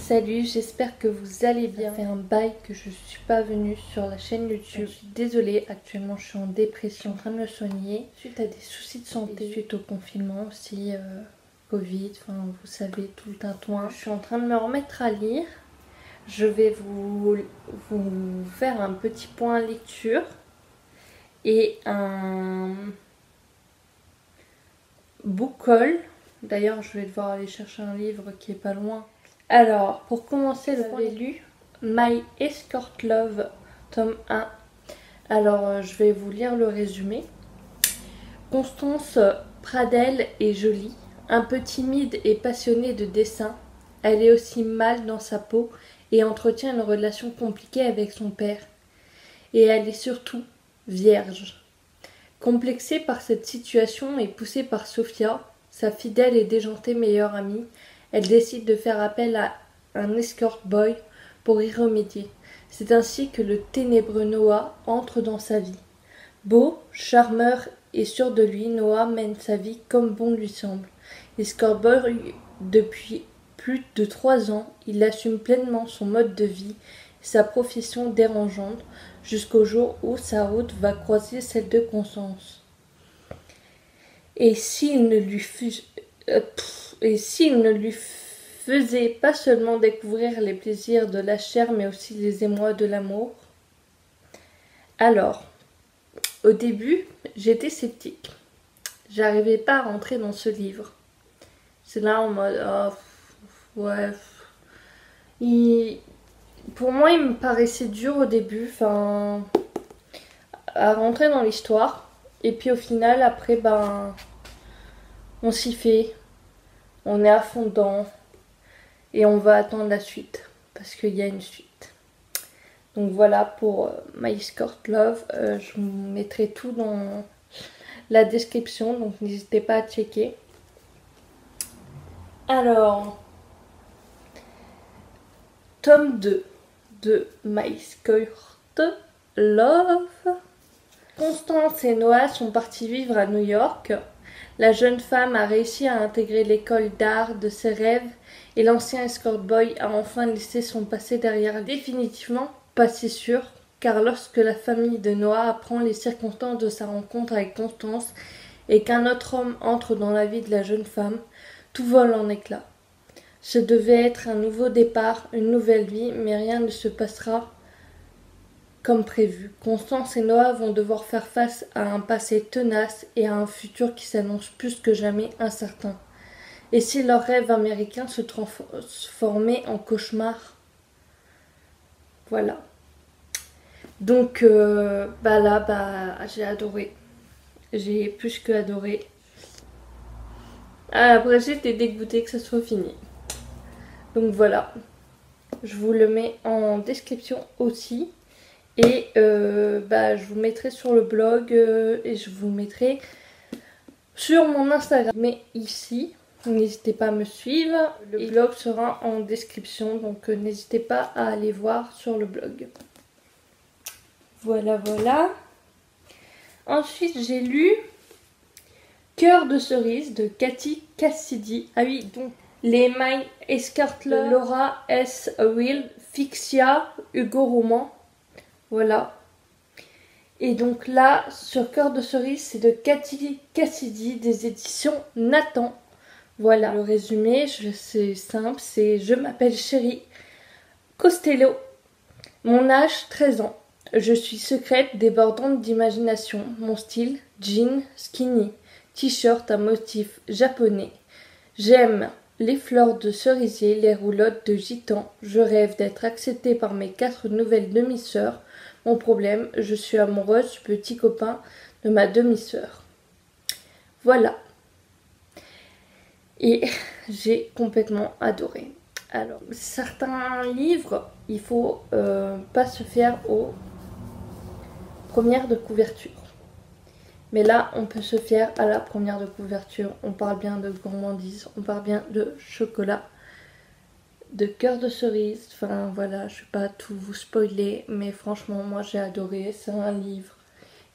Salut, j'espère que vous allez bien. Ça fait un bail que je suis pas venue sur la chaîne YouTube. Je suis désolée, actuellement je suis en dépression, je suis en train de me soigner suite à des soucis de santé, et suite au confinement aussi, Covid, enfin vous savez, tout le tintouin. Je suis en train de me remettre à lire. Je vais vous faire un petit point lecture et un book haul. D'ailleurs, je vais devoir aller chercher un livre qui est pas loin. Alors, pour commencer, j'avais lu My Escort Love, tome 1. Alors, je vais vous lire le résumé. Constance Pradel est jolie, un peu timide et passionnée de dessin. Elle est aussi mal dans sa peau et entretient une relation compliquée avec son père. Et elle est surtout vierge. Complexée par cette situation et poussée par Sophia, sa fidèle et déjantée meilleure amie, elle décide de faire appel à un escort boy pour y remédier. C'est ainsi que le ténébreux Noah entre dans sa vie. Beau, charmeur et sûr de lui, Noah mène sa vie comme bon lui semble. Escort boy depuis plus de 3 ans, il assume pleinement son mode de vie, sa profession dérangeante, jusqu'au jour où sa route va croiser celle de Constance. Et s'il ne lui faisait pas seulement découvrir les plaisirs de la chair, mais aussi les émois de l'amour? Alors, au début, j'étais sceptique. J'arrivais pas à rentrer dans ce livre. C'est là en mode, ouais. Pour moi, il me paraissait dur au début, à rentrer dans l'histoire. Et puis au final, après, on s'y fait. On est à fond dedans. Et on va attendre la suite. Parce qu'il y a une suite. Donc voilà pour My Escort Love. Je vous mettrai tout dans la description. Donc n'hésitez pas à checker. Alors, tome 2 de My Escort Love. Constance et Noah sont partis vivre à New York. La jeune femme a réussi à intégrer l'école d'art de ses rêves et l'ancien escort boy a enfin laissé son passé derrière. Définitivement pas si sûr, car lorsque la famille de Noah apprend les circonstances de sa rencontre avec Constance et qu'un autre homme entre dans la vie de la jeune femme, tout vole en éclats. Ce devait être un nouveau départ, une nouvelle vie, mais rien ne se passera comme prévu. Constance et Noah vont devoir faire face à un passé tenace et à un futur qui s'annonce plus que jamais incertain. Et si leur rêve américain se transformait en cauchemar? Voilà. Donc j'ai adoré. J'ai plus que adoré. Après j'étais dégoûtée que ça soit fini. Donc voilà. Je vous le mets en description aussi. Et je vous mettrai sur le blog et je vous mettrai sur mon Instagram. Mais ici, n'hésitez pas à me suivre. Le blog sera en description, donc n'hésitez pas à aller voir sur le blog. Voilà, voilà. Ensuite, j'ai lu Cœur de cerise de Cathy Cassidy. Ah oui, donc les My Escort Love, Laura S. Will, Fixia, Hugo Roman. Voilà. Et donc là, sur Cœur de cerise, c'est de Cathy Cassidy des éditions Nathan. Voilà. Le résumé, c'est simple, c'est: je m'appelle Chérie Costello. Mon âge, 13 ans. Je suis secrète, débordante d'imagination. Mon style, jean, skinny, t-shirt à motif japonais. J'aime les fleurs de cerisier, les roulottes de gitan. Je rêve d'être acceptée par mes 4 nouvelles demi-sœurs. Mon problème, je suis amoureuse du petit copain de ma demi-sœur. Voilà. Et j'ai complètement adoré. Alors, certains livres, il faut pas se fier aux premières de couverture. Mais là, on peut se fier à la première de couverture. On parle bien de gourmandise, on parle bien de chocolat, de cœur de cerise. Enfin voilà, je ne vais pas tout vous spoiler, mais franchement, moi j'ai adoré. C'est un livre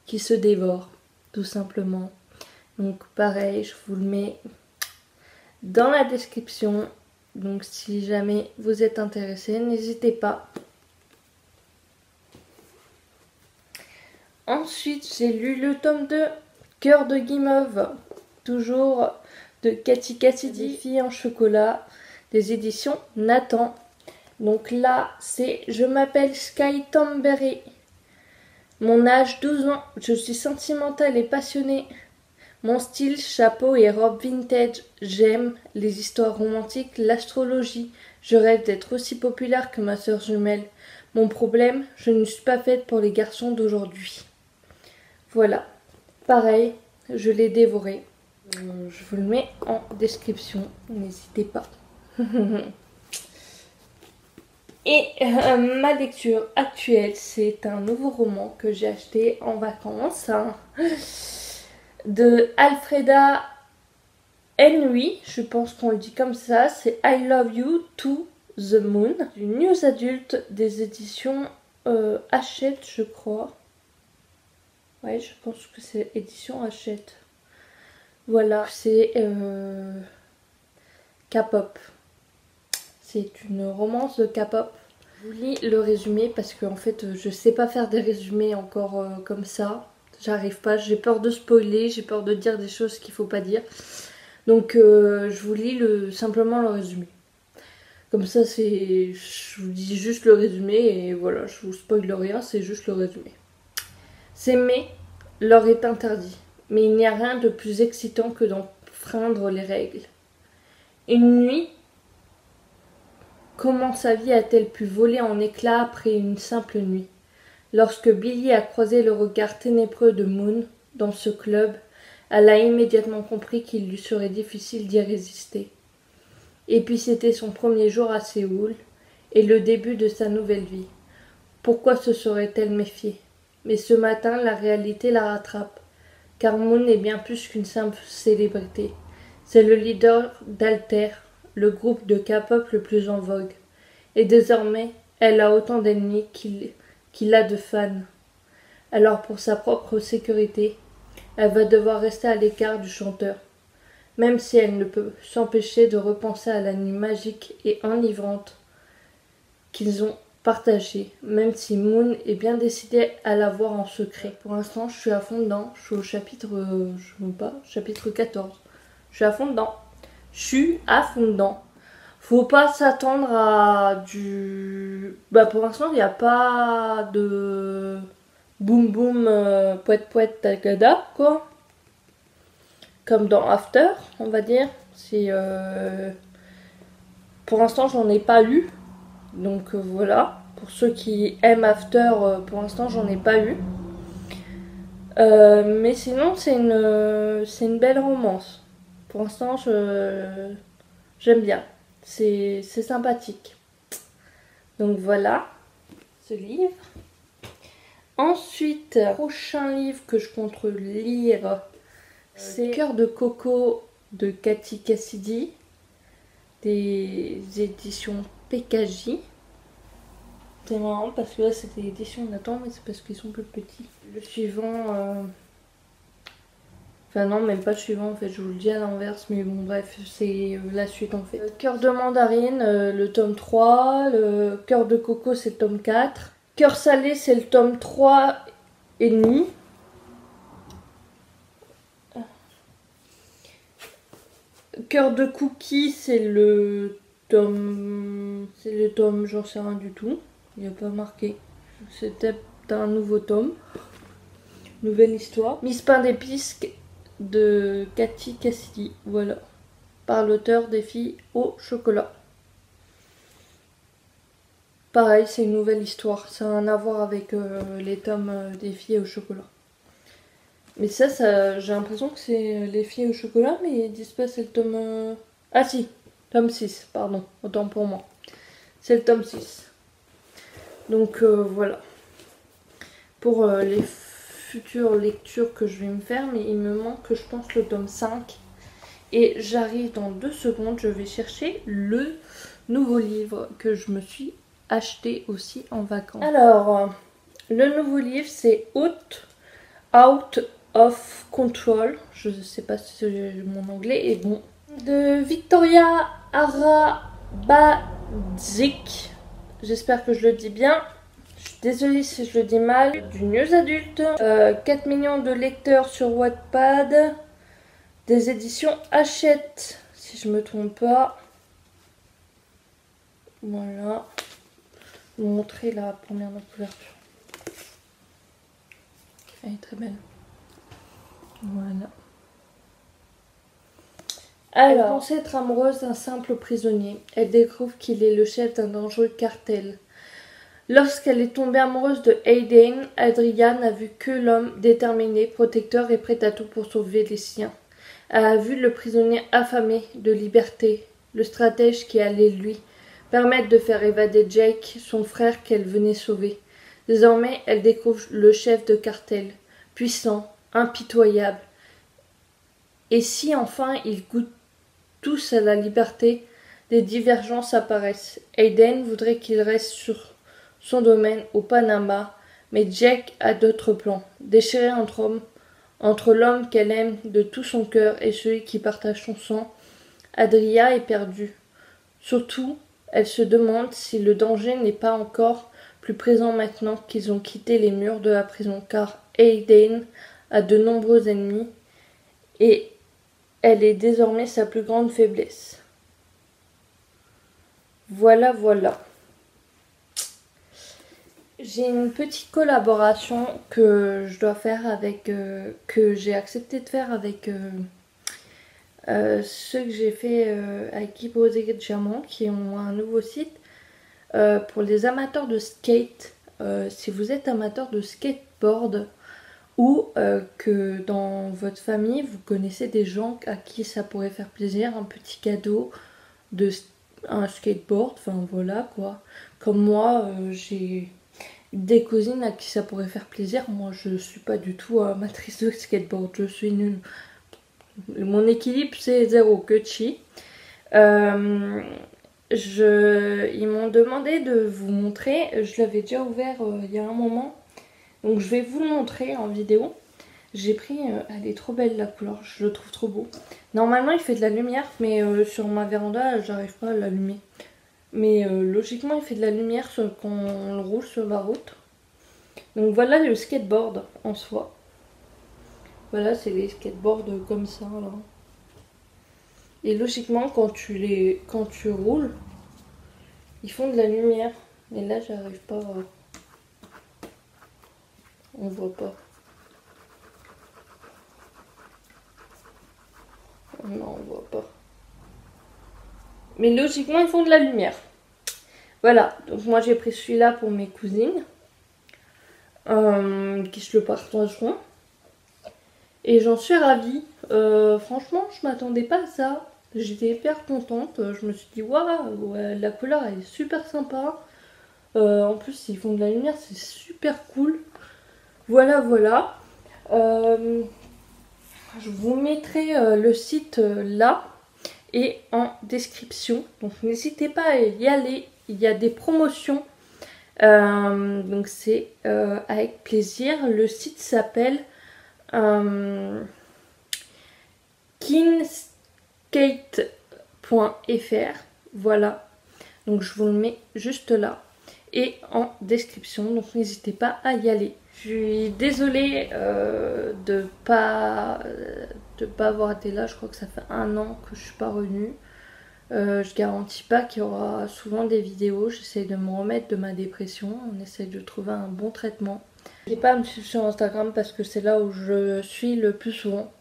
qui se dévore, tout simplement. Donc pareil, je vous le mets dans la description. Donc si jamais vous êtes intéressé, n'hésitez pas. Ensuite, j'ai lu le tome 2, Cœur de Guimauve, toujours de Cathy Cassidy, des filles en chocolat, des éditions Nathan. Donc là, c'est Je m'appelle Sky Thornberry. Mon âge 12 ans, je suis sentimentale et passionnée. Mon style, chapeau et robe vintage. J'aime les histoires romantiques, l'astrologie. Je rêve d'être aussi populaire que ma sœur jumelle. Mon problème, je ne suis pas faite pour les garçons d'aujourd'hui. Voilà. Pareil, je l'ai dévoré. Je vous le mets en description. N'hésitez pas. Et ma lecture actuelle, c'est un nouveau roman que j'ai acheté en vacances. De Alfreda Henry, je pense qu'on le dit comme ça. C'est I Love You to the Moon. Une news adulte des éditions Hachette, je crois. Ouais, je pense que c'est édition Hachette. Voilà, c'est K-pop. C'est une romance de K-pop. Je vous lis le résumé parce que en fait, je sais pas faire des résumés encore comme ça. J'arrive pas, j'ai peur de spoiler, j'ai peur de dire des choses qu'il faut pas dire. Donc je vous lis simplement le résumé. Comme ça, je vous dis juste le résumé et voilà, je vous spoile rien, c'est juste le résumé. S'aimer leur est interdit, mais il n'y a rien de plus excitant que d'enfreindre les règles. Une nuit, comment sa vie a-t-elle pu voler en éclats après une simple nuit? Lorsque Billy a croisé le regard ténébreux de Moon dans ce club, elle a immédiatement compris qu'il lui serait difficile d'y résister. Et puis c'était son premier jour à Séoul et le début de sa nouvelle vie. Pourquoi se serait-elle méfiée? Mais ce matin, la réalité la rattrape, car Moon est bien plus qu'une simple célébrité. C'est le leader d'Alter, le groupe de K-pop le plus en vogue. Et désormais, elle a autant d'ennemis qu'il a de fans. Alors pour sa propre sécurité, elle va devoir rester à l'écart du chanteur, même si elle ne peut s'empêcher de repenser à la nuit magique et enivrante qu'ils ont partagée, même si Moon est bien décidée à la voir en secret. Pour l'instant, je suis à fond dedans, je suis au chapitre, chapitre 14. Je suis à fond dedans. Je suis à fond dedans. Faut pas s'attendre à du... pour l'instant, il n'y a pas de... boum boum, poète poète, tagada, quoi. Comme dans After, on va dire. Pour l'instant, j'en ai pas eu. Donc voilà. Pour ceux qui aiment After, pour l'instant, j'en ai pas eu. Mais sinon, c'est une belle romance. Pour l'instant, j'aime bien. C'est sympathique. Donc voilà, ce livre. Ensuite, prochain livre que je compte lire, c'est Cœur de coco de Cathy Cassidy, des éditions PKJ. C'est marrant parce que là c'était l'édition Nathan, mais c'est parce qu'ils sont plus petits. Le suivant... Enfin non, même pas le suivant en fait, je vous le dis à l'inverse, mais bon bref, c'est la suite en fait. Cœur de mandarine, le tome 3, le Cœur de coco c'est le tome 4. Cœur salé c'est le tome 3 et demi. Cœur de cookie c'est le tome... j'en sais rien du tout, il n'y a pas marqué. C'était un nouveau tome, nouvelle histoire. Miss Pain d'épices de Cathy Cassidy, voilà, par l'auteur des filles au chocolat. Pareil, c'est une nouvelle histoire, ça n'a rien à voir avec les tomes des filles au chocolat. Mais ça j'ai l'impression que c'est les filles au chocolat, mais ils disent pas c'est le tome... Ah si, tome 6, pardon, autant pour moi. C'est le tome 6. Donc voilà. Pour les futures lectures que je vais me faire, mais il me manque, je pense, le tome 5. Et j'arrive dans 2 secondes, je vais chercher le nouveau livre que je me suis acheté aussi en vacances. Alors, le nouveau livre, c'est Out of Control. Je ne sais pas si mon anglais est bon. De Victoria Badzik. J'espère que je le dis bien. Je suis désolée si je le dis mal. Du news adulte. 4 millions de lecteurs sur Wattpad. Des éditions Hachette, si je me trompe pas. Voilà. Je vais vous montrer la première couverture. Elle est très belle. Voilà. Alors, elle pensait être amoureuse d'un simple prisonnier. Elle découvre qu'il est le chef d'un dangereux cartel. Lorsqu'elle est tombée amoureuse de Hayden, Adria n'a vu que l'homme déterminé, protecteur et prêt à tout pour sauver les siens. Elle a vu le prisonnier affamé de liberté, le stratège qui allait lui permettre de faire évader Jake, son frère qu'elle venait sauver. Désormais, elle découvre le chef de cartel, puissant, impitoyable. Et si enfin ils goûtent tous à la liberté, des divergences apparaissent. Hayden voudrait qu'il reste sur son domaine au Panama, mais Jake a d'autres plans. Déchiré entre l'homme qu'elle aime de tout son cœur et celui qui partage son sang, Adria est perdue. Surtout, elle se demande si le danger n'est pas encore plus présent maintenant qu'ils ont quitté les murs de la prison, car Hayden a de nombreux ennemis et elle est désormais sa plus grande faiblesse. Voilà, voilà. J'ai une petite collaboration que je dois faire avec, que j'ai accepté de faire avec ceux que j'ai fait avec Guy Brosé Diamant, qui ont un nouveau site pour les amateurs de skate. Si vous êtes amateur de skateboard ou que dans votre famille vous connaissez des gens à qui ça pourrait faire plaisir, un petit cadeau de un skateboard, enfin voilà quoi. Comme moi, j'ai des cousines à qui ça pourrait faire plaisir. Moi, je suis pas du tout amatrice de skateboard, je suis nulle. Mon équilibre, c'est zéro que chi. Ils m'ont demandé de vous montrer. Je l'avais déjà ouvert il y a un moment. Donc, je vais vous le montrer en vidéo. J'ai pris... elle est trop belle la couleur, je le trouve trop beau. Normalement, il fait de la lumière, mais sur ma véranda, j'arrive pas à l'allumer. Mais logiquement, il fait de la lumière quand on le roule sur la route. Donc voilà le skateboard en soi. Voilà, c'est les skateboards comme ça là. Et logiquement, quand tu roules, ils font de la lumière. Mais là, j'arrive pas à... On voit pas. Non, on voit pas. Mais logiquement, ils font de la lumière. Voilà, donc moi j'ai pris celui-là pour mes cousines. Qui se le partageront. Et j'en suis ravie. Franchement, je m'attendais pas à ça. J'étais hyper contente. Je me suis dit, waouh, ouais, la couleur elle est super sympa. En plus, ils font de la lumière, c'est super cool. Voilà, voilà. Je vous mettrai le site là et en description. Donc n'hésitez pas à y aller. Il y a des promotions. Donc c'est avec plaisir. Le site s'appelle kinskate.fr. Voilà. Donc je vous le mets juste là et en description. Donc n'hésitez pas à y aller. Je suis désolée de pas avoir été là. Je crois que ça fait 1 an que je suis pas revenue. Je garantis pas qu'il y aura souvent des vidéos. J'essaie de me remettre de ma dépression. On essaie de trouver un bon traitement. N'hésitez pas à me suivre sur Instagram parce que c'est là où je suis le plus souvent.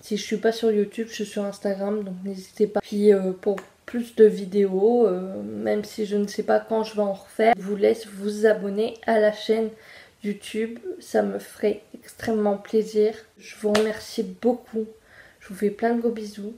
Si je suis pas sur YouTube, je suis sur Instagram, donc n'hésitez pas. Puis pour plus de vidéos, même si je ne sais pas quand je vais en refaire, je vous laisse vous abonner à la chaîne YouTube. Ça me ferait extrêmement plaisir. Je vous remercie beaucoup. Je vous fais plein de gros bisous.